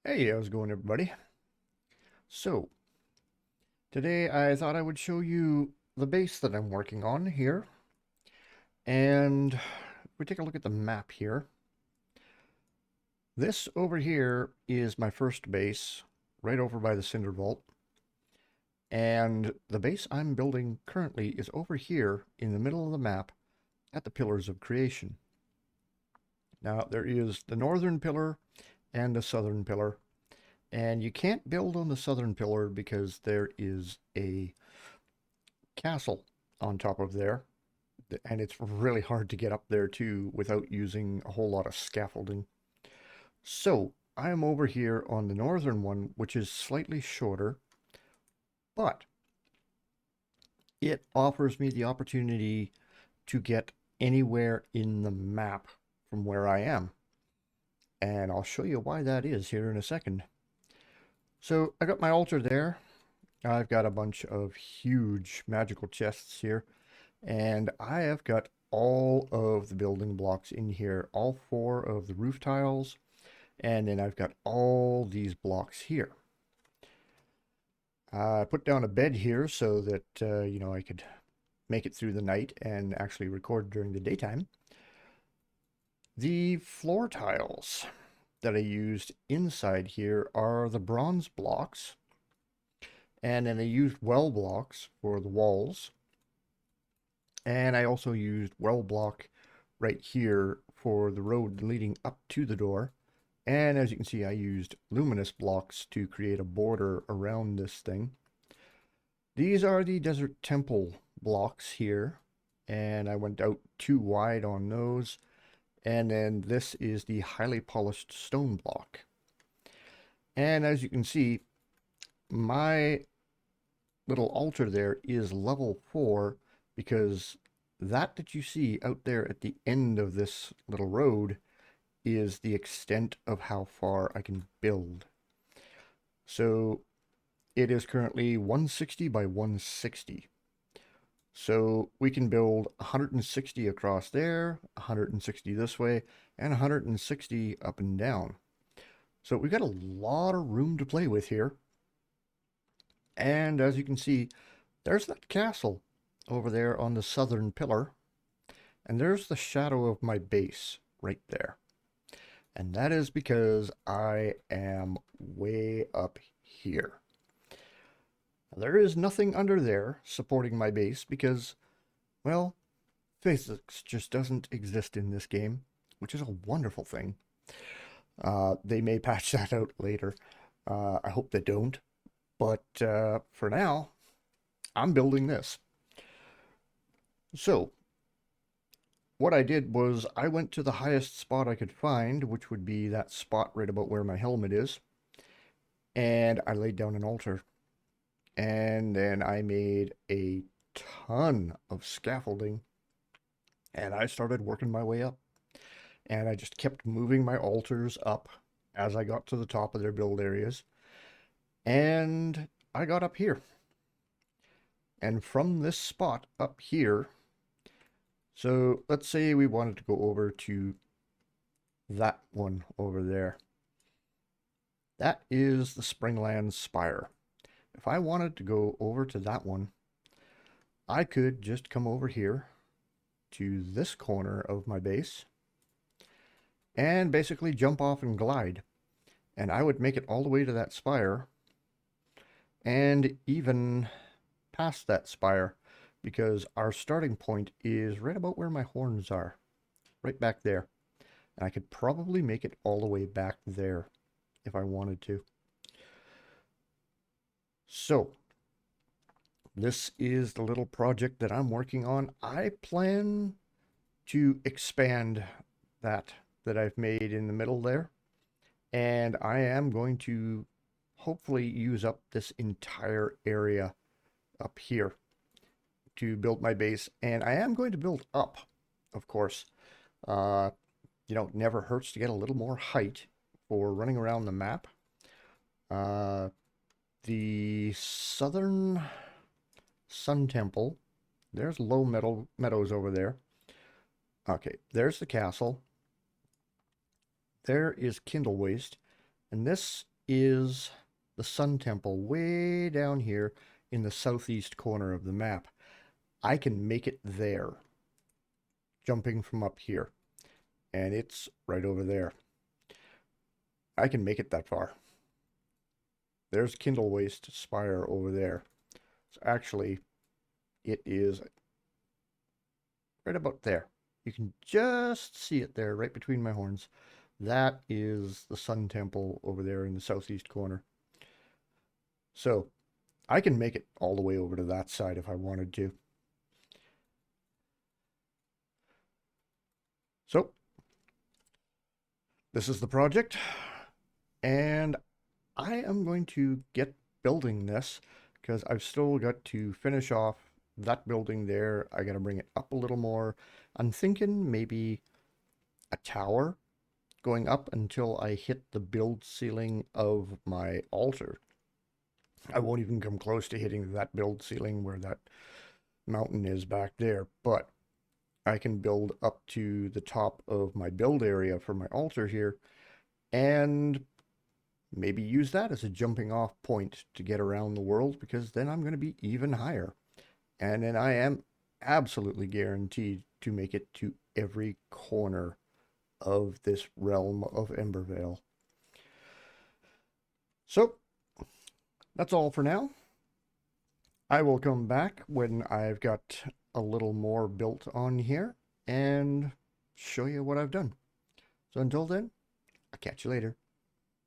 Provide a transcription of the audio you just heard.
Hey, how's it going, everybody? So, today I thought I would show you the base that I'm working on here. And if we take a look at the map here, this over here is my first base, right over by the Cinder Vault. And the base I'm building currently is over here in the middle of the map at the Pillars of Creation. Now, there is the northern pillar and the southern pillar. And you can't build on the southern pillar because there is a castle on top of there, and it's really hard to get up there too without using a whole lot of scaffolding. So I'm over here on the northern one, which is slightly shorter, but it offers me the opportunity to get anywhere in the map from where I am. And I'll show you why that is here in a second. So I got my altar there. I've got a bunch of huge magical chests here. And I have got all of the building blocks in here, all four of the roof tiles, and then I've got all these blocks here. I put down a bed here so that, I could make it through the night and actually record during the daytime. The floor tiles that I used inside here are the bronze blocks, and then I used well blocks for the walls. And I also used well block right here for the road leading up to the door. And as you can see, I used luminous blocks to create a border around this thing. These are the Desert Temple blocks here, and I went out too wide on those. And then this is the highly polished stone block. And as you can see, my little altar there is level 4 because that you see out there at the end of this little road is the extent of how far I can build. So it is currently 160 by 160. So we can build 160 across there, 160 this way, and 160 up and down. So we've got a lot of room to play with here. And as you can see, there's that castle over there on the southern pillar. And there's the shadow of my base right there. And that is because I am way up here. There is nothing under there supporting my base because, well, physics just doesn't exist in this game, which is a wonderful thing. They may patch that out later. I hope they don't. But for now, I'm building this. So, what I did was I went to the highest spot I could find, which would be that spot right about where my helmet is, and I laid down an altar. And then I made a ton of scaffolding, and I started working my way up. And I just kept moving my altars up as I got to the top of their build areas. And I got up here. And from this spot up here, so let's say we wanted to go over to that one over there. That is the Springland Spire. If I wanted to go over to that one, I could just come over here to this corner of my base and basically jump off and glide. And I would make it all the way to that spire and even past that spire because our starting point is right about where my horns are, right back there. And I could probably make it all the way back there if I wanted to. So, this is the little project that I'm working on. I plan to expand that I've made in the middle there. And I am going to hopefully use up this entire area up here to build my base. And I am going to build up, of course. Uh, never hurts to get a little more height for running around the map. Uh, the southern Sun Temple. There's low meadows over there. Okay, there's the castle. There is Kindle Waste. And this is the Sun Temple way down here in the southeast corner of the map. I can make it there, jumping from up here, and it's right over there. I can make it that far. There's Kindle Waste Spire over there. So actually, it is right about there. You can just see it there, right between my horns. That is the Sun Temple over there in the southeast corner. So I can make it all the way over to that side if I wanted to. So this is the project, and I am going to get building this because I've still got to finish off that building there. I got to bring it up a little more. I'm thinking maybe a tower going up until I hit the build ceiling of my altar. I won't even come close to hitting that build ceiling where that mountain is back there, but I can build up to the top of my build area for my altar here and maybe use that as a jumping off point to get around the world, because then I'm going to be even higher. And then I am absolutely guaranteed to make it to every corner of this realm of Embervale. So that's all for now. I will come back when I've got a little more built on here and show you what I've done. So until then, I'll catch you later.